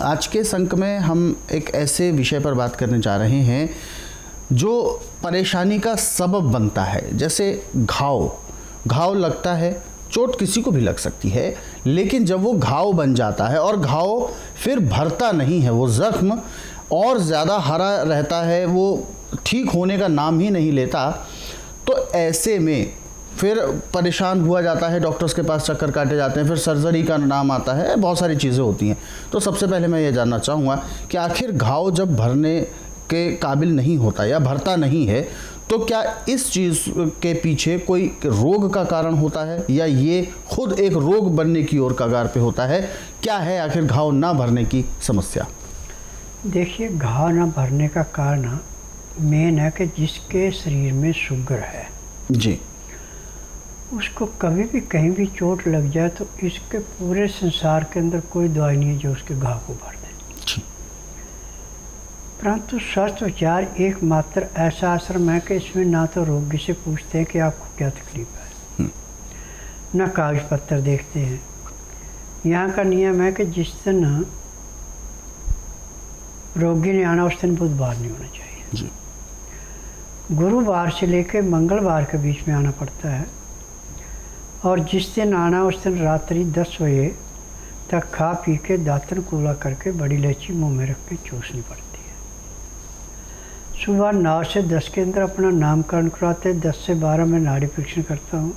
आज के संक में हम एक ऐसे विषय पर बात करने जा रहे हैं जो परेशानी का सबब बनता है। जैसे घाव लगता है, चोट किसी को भी लग सकती है, लेकिन जब वो घाव बन जाता है और घाव फिर भरता नहीं है, वो जख्म और ज़्यादा हरा रहता है, वो ठीक होने का नाम ही नहीं लेता, तो ऐसे में फिर परेशान हुआ जाता है, डॉक्टर्स के पास चक्कर काटे जाते हैं, फिर सर्जरी का नाम आता है, बहुत सारी चीज़ें होती हैं। तो सबसे पहले मैं ये जानना चाहूँगा कि आखिर घाव जब भरने के काबिल नहीं होता या भरता नहीं है, तो क्या इस चीज़ के पीछे कोई रोग का कारण होता है या ये खुद एक रोग बनने की ओर कगार पे होता है? क्या है आखिर घाव ना भरने की समस्या? देखिए, घाव ना भरने का कारण मेन है कि जिसके शरीर में शुगर है जी, उसको कभी भी कहीं भी चोट लग जाए तो इसके पूरे संसार के अंदर कोई दवाई नहीं है जो उसके घाव को भर दे। परंतु स्वस्थ विचार एकमात्र ऐसा आश्रम है कि इसमें ना तो रोगी से पूछते हैं कि आपको क्या तकलीफ है, ना कागज पत्र देखते हैं। यहाँ का नियम है कि जिस दिन रोगी ने आना उस दिन बुधवार नहीं होना चाहिए जी। गुरुवार से लेकर मंगलवार के बीच में आना पड़ता है, और जिस दिन आना उस दिन रात्रि 10 बजे तक खा पी के दातन कूला करके बड़ी इलायची मुंह में रख के चूसनी पड़ती है। सुबह 9 से 10 के अंदर अपना नामकरण करवाते हैं। 10 से 12 में नाड़ी परीक्षण करता हूँ।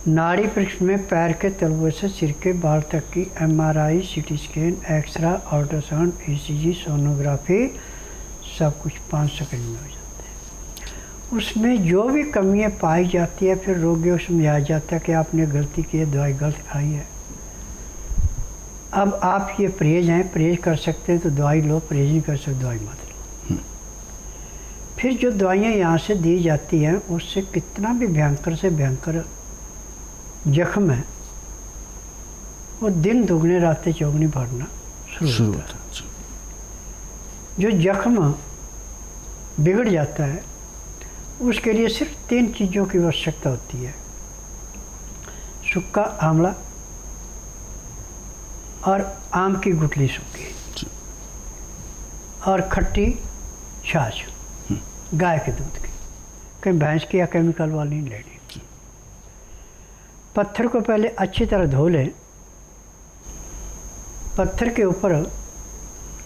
नाड़ी परीक्षण में पैर के तलवे से सिर के बाल तक की MRI, CT scan, X ray, ultrasound, ECG, sonography सब कुछ 5 सेकंड में हो जाता है। उसमें जो भी कमियां पाई जाती है फिर रोगियों को समझाया जाता है कि आपने गलती की है, दवाई गलत खाई है, अब आप ये परहेज हैं, परहेज कर सकते हैं तो दवाई लो, परहेज नहीं कर सकते दवाई मत लो। फिर जो दवाइयाँ यहाँ से दी जाती हैं उससे कितना भी भयंकर से भयंकर जख्म है वो दिन दुगने रातें चौगुनी भरना शुरू होता है। जो जख्म बिगड़ जाता है उसके लिए सिर्फ 3 चीज़ों की आवश्यकता होती है: सूखा आंवला और आम की गुठली सूखी और खट्टी छाछ गाय के दूध की, कहीं भैंस की या केमिकल वाली नहीं लेनी। पत्थर को पहले अच्छी तरह धो लें। पत्थर के ऊपर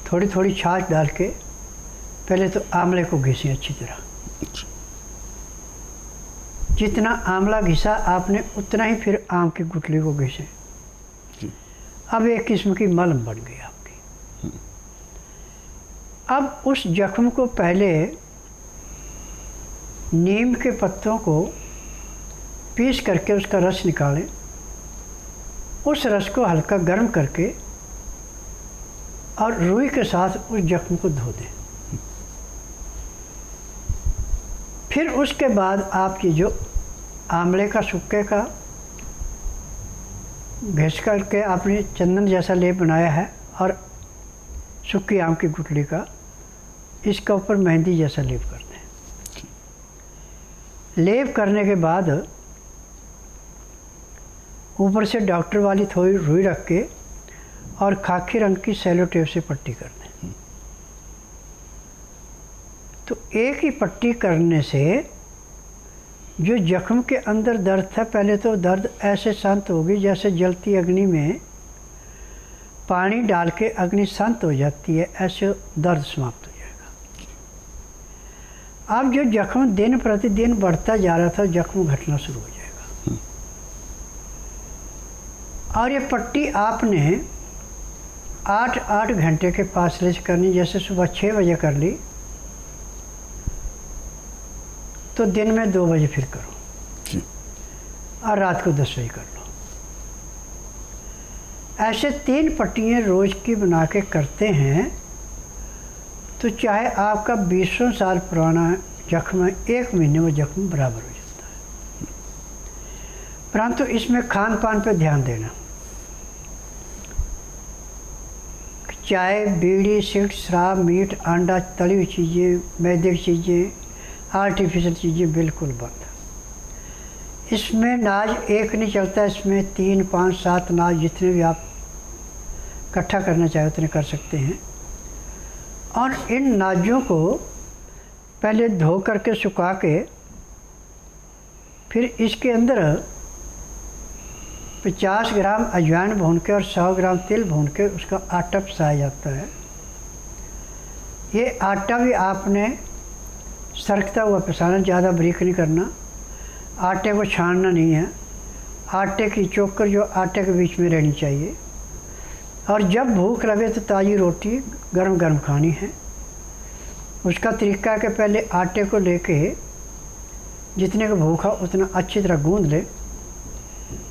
थोड़ी थोड़ी छाछ डाल के पहले तो आंवले को घिसें अच्छी तरह। जितना आंवला घिसा आपने उतना ही फिर आम की गुठली को घिसे। अब एक किस्म की मलम बन गई आपकी। अब उस जख्म को पहले नीम के पत्तों को पीस करके उसका रस निकालें। उस रस को हल्का गर्म करके और रुई के साथ उस जख्म को धो दें। फिर उसके बाद आप ये जो आंवले का सूखे का घिस करके आपने चंदन जैसा लेप बनाया है और सूखी आम की गुठली का इसका ऊपर मेहंदी जैसा लेप कर दें। लेप करने के बाद ऊपर से डॉक्टर वाली थोड़ी रुई रख के और खाकी रंग की सेलो टेप से पट्टी कर दें। तो एक ही पट्टी करने से जो जख्म के अंदर दर्द था, पहले तो दर्द ऐसे शांत होगी जैसे जलती अग्नि में पानी डाल के अग्नि शांत हो जाती है, ऐसे दर्द समाप्त हो जाएगा। अब जो जख्म दिन प्रतिदिन बढ़ता जा रहा था, जख्म घटना शुरू हो जाएगा। और ये पट्टी आपने 8-8 घंटे के फासले से करनी। जैसे सुबह 6 बजे कर ली तो दिन में 2 बजे फिर करो और रात को 10 बजे कर लो। ऐसे 3 पट्टियाँ रोज की बना के करते हैं तो चाहे आपका 20 साल पुराना जख्म है, 1 महीने में जख्म बराबर हो जाता है। परंतु इसमें खान पान पर ध्यान देना। चाय, बीड़ी, सिगरेट, शराब, मीट, अंडा, तली हुई चीज़ें, मैदे की चीज़ें, आर्टिफिशियल चीज़ें बिल्कुल बंद। इसमें नाज एक नहीं चलता, इसमें 3, 5, 7 नाज जितने भी आप इकट्ठा करना चाहे उतने कर सकते हैं। और इन नाजों को पहले धो करके सुखा के फिर इसके अंदर 50 ग्राम अजवाइन भून के और 100 ग्राम तिल भून के उसका आटा पिसाया जाता है। ये आटा भी आपने सरकता हुआ पिसाना, ज़्यादा बारीक नहीं करना, आटे को छानना नहीं है। आटे की चोकर जो आटे के बीच में रहनी चाहिए। और जब भूख लगे तो ताज़ी रोटी गरम गरम खानी है। उसका तरीका है कि पहले आटे को लेके जितने को भूख हो उतना अच्छी तरह गूंद ले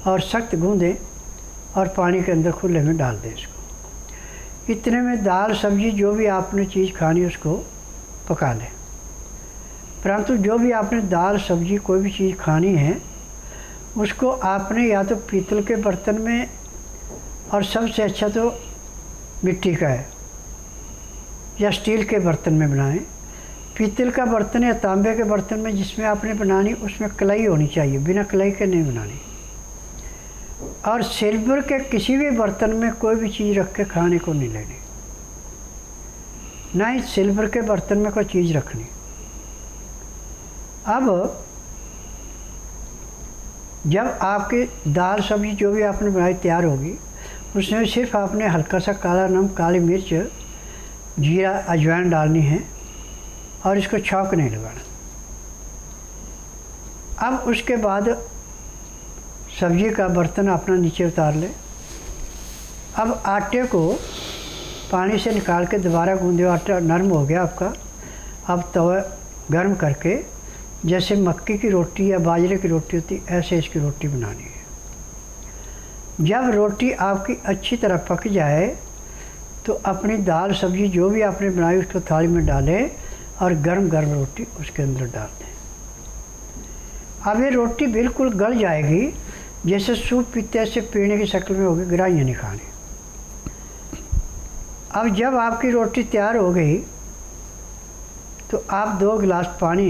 और सख्त गूंदें और पानी के अंदर खुले में डाल दें इसको। इतने में दाल सब्जी जो भी आपने चीज़ खानी उसको पका लें। परंतु जो भी आपने दाल सब्जी कोई भी चीज़ खानी है उसको आपने या तो पीतल के बर्तन में, और सबसे अच्छा तो मिट्टी का है, या स्टील के बर्तन में बनाएं। पीतल का बर्तन या तांबे के बर्तन में जिसमें आपने बनानी उसमें कलाई होनी चाहिए, बिना कलाई के नहीं बनानी। और सिल्वर के किसी भी बर्तन में कोई भी चीज़ रख के खाने को नहीं लेनी, ना ही सिल्वर के बर्तन में कोई चीज़ रखनी। अब जब आपकी दाल सब्जी जो भी आपने बनाई तैयार होगी उसमें सिर्फ आपने हल्का सा काला नमक, काली मिर्च, जीरा, अजवाइन डालनी है और इसको छौंक नहीं लगाना। अब उसके बाद सब्जी का बर्तन अपना नीचे उतार ले। अब आटे को पानी से निकाल के दोबारा गूंदे, आटा नरम हो गया आपका। अब तवा गर्म करके जैसे मक्की की रोटी या बाजरे की रोटी होती ऐसे इसकी रोटी बनानी है। जब रोटी आपकी अच्छी तरह पक जाए तो अपनी दाल सब्जी जो भी आपने बनाई उसको थाली में डालें और गरम गरम रोटी उसके अंदर डाल दें। अब ये रोटी बिल्कुल गल जाएगी, जैसे सूप पीते से पीने की शक्ल में होगी, गिराइयाँ नहीं खानी। अब जब आपकी रोटी तैयार हो गई तो आप 2 गिलास पानी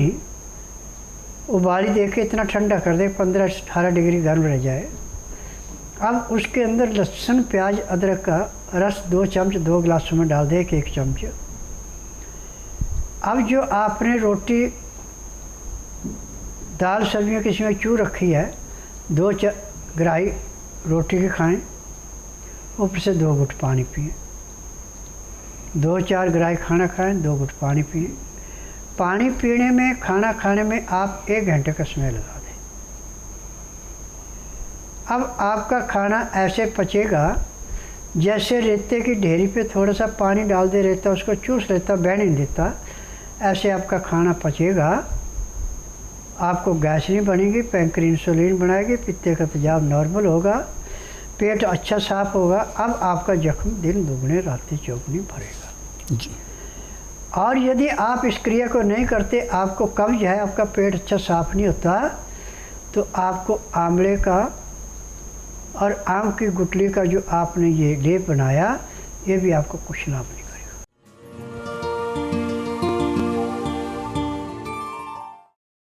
उबाली दे के इतना ठंडा कर दे 15-18 डिग्री गर्म रह जाए। अब उसके अंदर लहसुन, प्याज, अदरक का रस 2 चम्मच 2 गिलासों में डाल दे, 1 चम्मच। अब जो आपने रोटी दाल सब्जियों किसी में चूर रखी है 2 गराही रोटी की खाएं, ऊपर से 2 घुट पानी पिए। 2-4 गराही खाना खाएं, 2 घुट पानी पिए। पानी पीने में, खाना खाने में आप 1 घंटे का समय लगा दें। अब आपका खाना ऐसे पचेगा जैसे रेते की ढेरी पे थोड़ा सा पानी डाल दे, रेता उसको चूस लेता, बह नहीं देता, ऐसे आपका खाना पचेगा। आपको गैस नहीं बनेगी, पैंक्री इंसुलिन बनाएगी, पित्ते का तेजाब नॉर्मल होगा, पेट अच्छा साफ होगा। अब आपका जख्म दिन दुगने रातें चौगुनी भरेगा जी। और यदि आप इस क्रिया को नहीं करते, आपको कब्ज है, आपका पेट अच्छा साफ नहीं होता, तो आपको आंवले का और आम की गुठली का जो आपने ये लेप बनाया ये भी आपको कुछ लाभ नहीं।